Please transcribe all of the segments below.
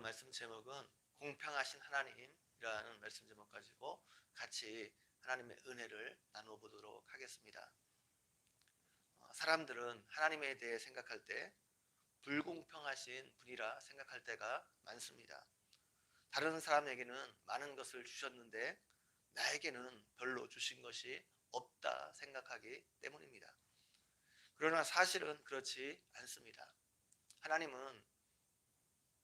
말씀 제목은 공평하신 하나님이라는 말씀 제목 가지고 같이 하나님의 은혜를 나누어 보도록 하겠습니다. 사람들은 하나님에 대해 생각할 때 불공평하신 분이라 생각할 때가 많습니다. 다른 사람에게는 많은 것을 주셨는데 나에게는 별로 주신 것이 없다 생각하기 때문입니다. 그러나 사실은 그렇지 않습니다. 하나님은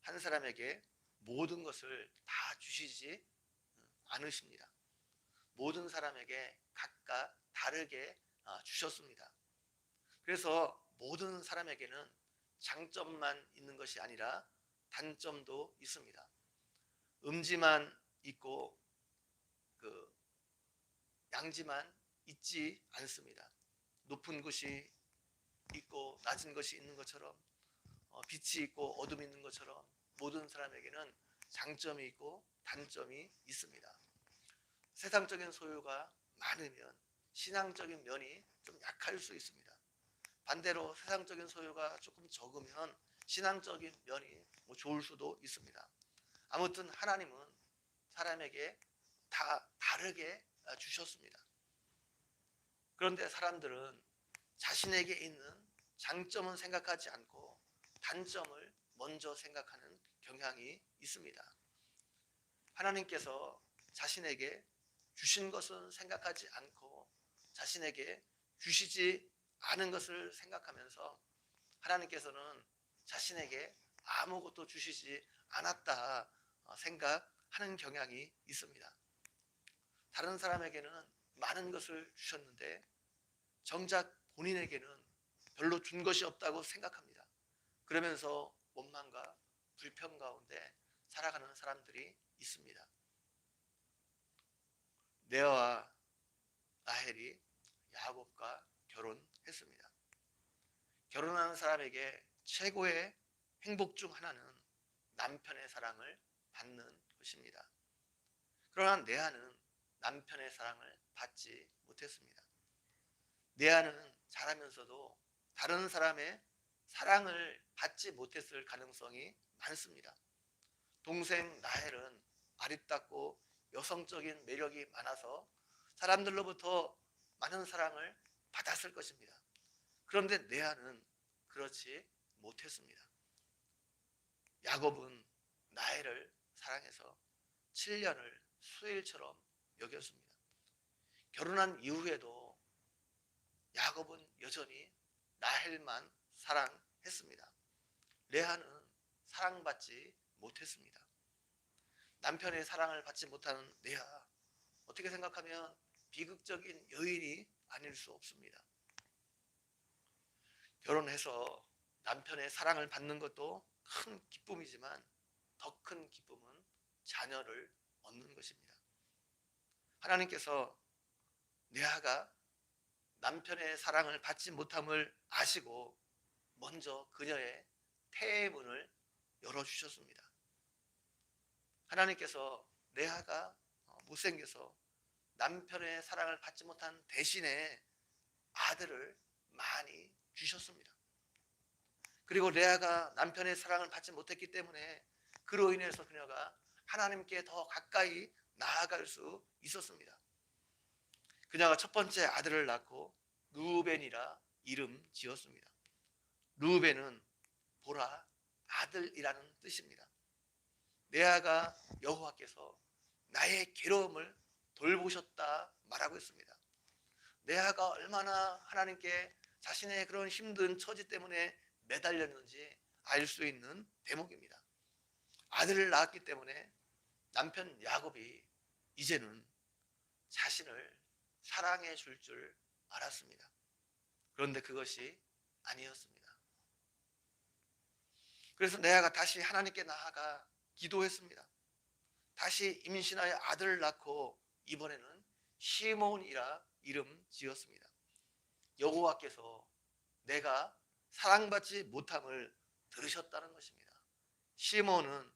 한 사람에게 모든 것을 다 주시지 않으십니다. 모든 사람에게 각각 다르게 주셨습니다. 그래서 모든 사람에게는 장점만 있는 것이 아니라 단점도 있습니다. 음지만 있고 양지만 있지 않습니다. 높은 곳이 있고 낮은 것이 있는 것처럼, 빛이 있고 어둠이 있는 것처럼 모든 사람에게는 장점이 있고 단점이 있습니다. 세상적인 소유가 많으면 신앙적인 면이 좀 약할 수 있습니다. 반대로 세상적인 소유가 조금 적으면 신앙적인 면이 좋을 수도 있습니다. 아무튼 하나님은 사람에게 다 다르게 주셨습니다. 그런데 사람들은 자신에게 있는 장점은 생각하지 않고 단점을 먼저 생각하는 경향이 있습니다. 하나님께서 자신에게 주신 것은 생각하지 않고 자신에게 주시지 않은 것을 생각하면서 하나님께서는 자신에게 아무것도 주시지 않았다 생각하는 경향이 있습니다. 다른 사람에게는 많은 것을 주셨는데 정작 본인에게는 별로 준 것이 없다고 생각합니다. 그러면서 원망과 불평 가운데 살아가는 사람들이 있습니다. 레아와 라헬이 야곱과 결혼했습니다. 결혼하는 사람에게 최고의 행복 중 하나는 남편의 사랑을 받는 것입니다. 그러나 레아는 남편의 사랑을 받지 못했습니다. 레아는 자라면서도 다른 사람의 사랑을 받지 못했을 가능성이 많습니다. 동생 라헬은 아리따고 여성적인 매력이 많아서 사람들로부터 많은 사랑을 받았을 것입니다. 그런데 레아는 그렇지 못했습니다. 야곱은 라헬을 사랑해서 7년을 수일처럼 여겼습니다. 결혼한 이후에도 야곱은 여전히 라헬만 사랑했습니다. 레아는 사랑받지 못했습니다. 남편의 사랑을 받지 못하는 레아, 어떻게 생각하면 비극적인 여인이 아닐 수 없습니다. 결혼해서 남편의 사랑을 받는 것도 큰 기쁨이지만 더 큰 기쁨은 자녀를 얻는 것입니다. 하나님께서 레아가 남편의 사랑을 받지 못함을 아시고 먼저 그녀의 태의 문을 열어주셨습니다. 하나님께서 레아가 못생겨서 남편의 사랑을 받지 못한 대신에 아들을 많이 주셨습니다. 그리고 레아가 남편의 사랑을 받지 못했기 때문에 그로 인해서 그녀가 하나님께 더 가까이 나아갈 수 있었습니다. 그녀가 첫 번째 아들을 낳고 르우벤이라 이름 지었습니다. 르우벤은 보라, 아들이라는 뜻입니다. 레아가 여호와께서 나의 괴로움을 돌보셨다 말하고 있습니다. 레아가 얼마나 하나님께 자신의 그런 힘든 처지 때문에 매달렸는지 알 수 있는 대목입니다. 아들을 낳았기 때문에 남편 야곱이 이제는 자신을 사랑해 줄 줄 알았습니다. 그런데 그것이 아니었습니다. 그래서 레아가 다시 하나님께 나아가 기도했습니다. 다시 임신하여 아들을 낳고 이번에는 시몬이라 이름 지었습니다. 여호와께서 내가 사랑받지 못함을 들으셨다는 것입니다. 시몬은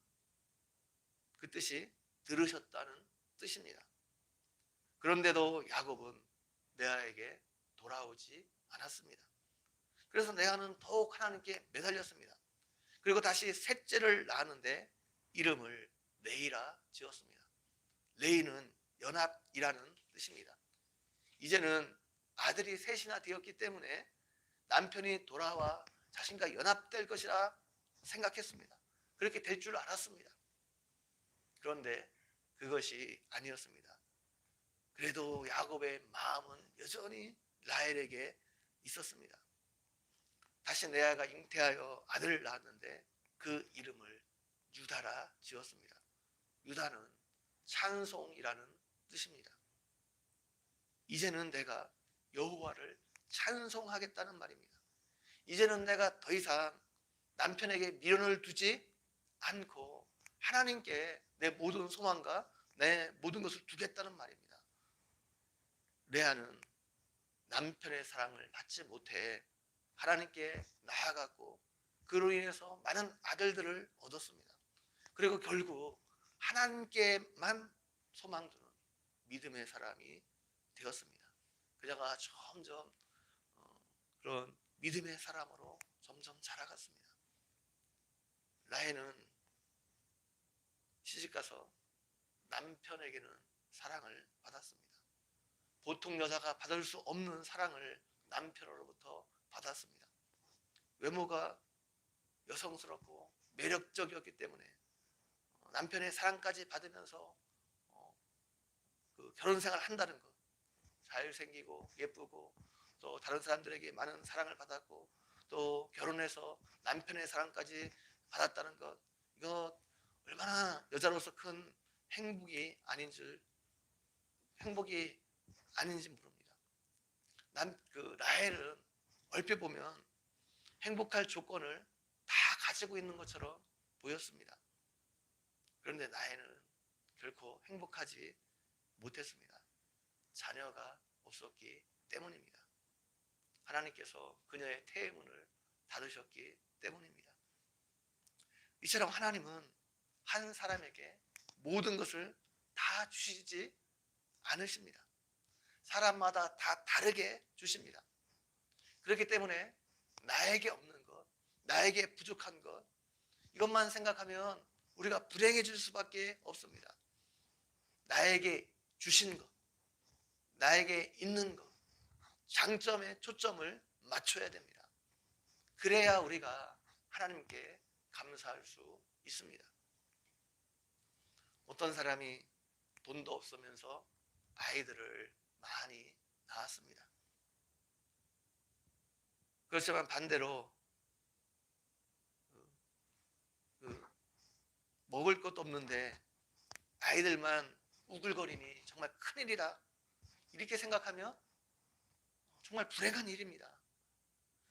그 뜻이 들으셨다는 뜻입니다. 그런데도 야곱은 레아에게 돌아오지 않았습니다. 그래서 레아는 더욱 하나님께 매달렸습니다. 그리고 다시 셋째를 낳았는데 이름을 레이라 지었습니다. 레이는 연합이라는 뜻입니다. 이제는 아들이 셋이나 되었기 때문에 남편이 돌아와 자신과 연합될 것이라 생각했습니다. 그렇게 될 줄 알았습니다. 그런데 그것이 아니었습니다. 그래도 야곱의 마음은 여전히 라헬에게 있었습니다. 다시 레아가 잉태하여 아들을 낳았는데 그 이름을 유다라 지었습니다. 유다는 찬송이라는 뜻입니다. 이제는 내가 여호와를 찬송하겠다는 말입니다. 이제는 내가 더 이상 남편에게 미련을 두지 않고 하나님께 내 모든 소망과 내 모든 것을 두겠다는 말입니다. 레아는 남편의 사랑을 받지 못해 하나님께 나아갔고 그로 인해서 많은 아들들을 얻었습니다. 그리고 결국 하나님께만 소망 두는 믿음의 사람이 되었습니다. 그녀가 점점 그런 믿음의 사람으로 점점 자라갔습니다. 라헬은 시집가서 남편에게는 사랑을 받았습니다. 보통 여자가 받을 수 없는 사랑을 남편으로부터 받았습니다. 외모가 여성스럽고 매력적이었기 때문에 남편의 사랑까지 받으면서 그 결혼 생활을 한다는 것, 잘생기고 예쁘고 또 다른 사람들에게 많은 사랑을 받았고 또 결혼해서 남편의 사랑까지 받았다는 것, 이거 얼마나 여자로서 큰 행복이 아닌지 모릅니다. 그 라헬은 얼핏 보면 행복할 조건을 다 가지고 있는 것처럼 보였습니다. 그런데 라헬은 결코 행복하지 못했습니다. 자녀가 없었기 때문입니다. 하나님께서 그녀의 태문을 닫으셨기 때문입니다. 이처럼 하나님은 한 사람에게 모든 것을 다 주시지 않으십니다. 사람마다 다 다르게 주십니다. 그렇기 때문에 나에게 없는 것, 나에게 부족한 것, 이것만 생각하면 우리가 불행해질 수밖에 없습니다. 나에게 주신 것, 나에게 있는 것, 장점에 초점을 맞춰야 됩니다. 그래야 우리가 하나님께 감사할 수 있습니다. 어떤 사람이 돈도 없으면서 아이들을 많이 낳았습니다. 그렇지만 반대로 먹을 것도 없는데 아이들만 우글거리니 정말 큰일이다, 이렇게 생각하면 정말 불행한 일입니다.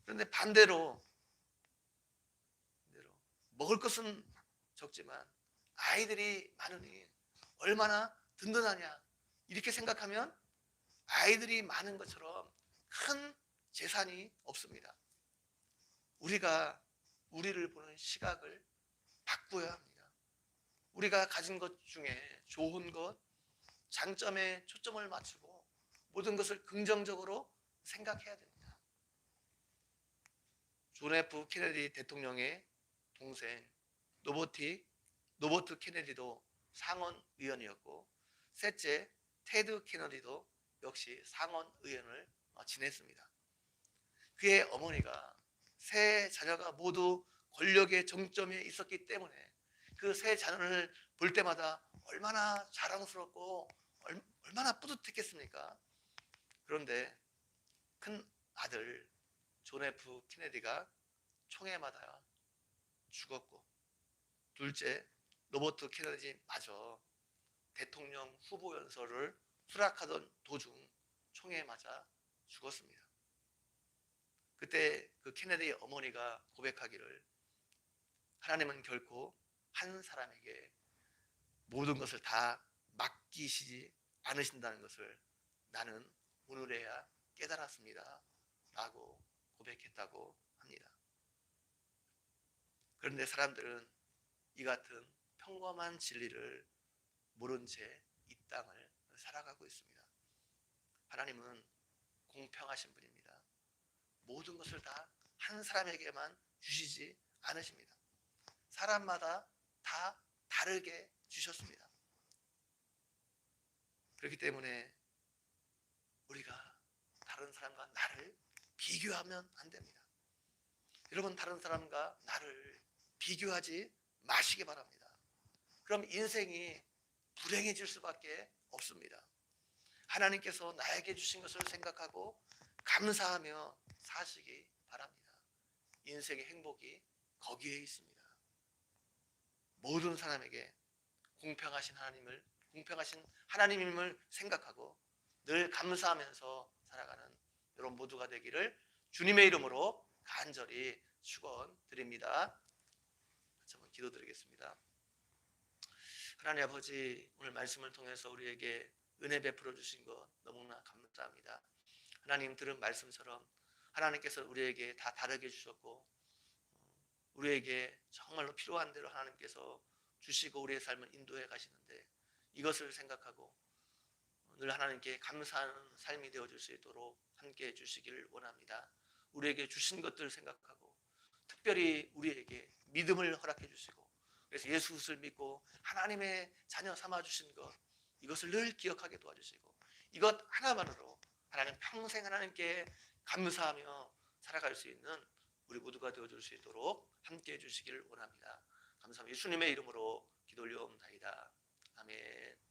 그런데 반대로 먹을 것은 적지만 아이들이 많으니 얼마나 든든하냐, 이렇게 생각하면 아이들이 많은 것처럼 큰 재산이 없습니다. 우리가 우리를 보는 시각을 바꿔야 합니다. 우리가 가진 것 중에 좋은 것, 장점에 초점을 맞추고 모든 것을 긍정적으로 생각해야 됩니다. 존 F 케네디 대통령의 동생 노버트 케네디도 상원 의원이었고 셋째 테드 케네디도 역시 상원 의원을 지냈습니다. 그의 어머니가 세 자녀가 모두 권력의 정점에 있었기 때문에 그 세 자녀를 볼 때마다 얼마나 자랑스럽고 얼마나 뿌듯했겠습니까? 그런데 큰 아들 존 F 케네디가 총에 맞아 죽었고 둘째 로버트 케네디마저 대통령 후보 연설을 수락하던 도중 총에 맞아 죽었습니다. 그때 그 케네디의 어머니가 고백하기를, 하나님은 결코 한 사람에게 모든 것을 다 맡기시지 않으신다는 것을 나는 오늘에야 깨달았습니다 라고 고백했다고 합니다. 그런데 사람들은 이 같은 평범한 진리를 모른 채 이 땅을 살아가고 있습니다. 하나님은 공평하신 분입니다. 모든 것을 다 한 사람에게만 주시지 않으십니다. 사람마다 다 다르게 주셨습니다. 그렇기 때문에 우리가 다른 사람과 나를 비교하면 안 됩니다. 여러분, 다른 사람과 나를 비교하지 마시기 바랍니다. 그럼 인생이 불행해질 수밖에 없습니다. 하나님께서 나에게 주신 것을 생각하고 감사하며 사시기 바랍니다. 인생의 행복이 거기에 있습니다. 모든 사람에게 공평하신 하나님임을 생각하고 늘 감사하면서 살아가는 여러분 모두가 되기를 주님의 이름으로 간절히 축원드립니다. 같이 한번 기도드리겠습니다. 하나님 아버지, 오늘 말씀을 통해서 우리에게 은혜 베풀어 주신 것 너무나 감사합니다. 하나님, 들은 말씀처럼 하나님께서 우리에게 다 다르게 주셨고 우리에게 정말로 필요한 대로 하나님께서 주시고 우리의 삶을 인도해 가시는데, 이것을 생각하고 늘 하나님께 감사하는 삶이 되어줄 수 있도록 함께 해주시길 원합니다. 우리에게 주신 것들을 생각하고 특별히 우리에게 믿음을 허락해 주시고, 그래서 예수 그리스도를 믿고 하나님의 자녀 삼아 주신 것, 이것을 늘 기억하게 도와주시고, 이것 하나만으로 하나님 평생 하나님께 감사하며 살아갈 수 있는 우리 모두가 되어줄 수 있도록 함께 해주시길 원합니다. 감사합니다. 예수님의 이름으로 기도 올려옵나이다. 아멘.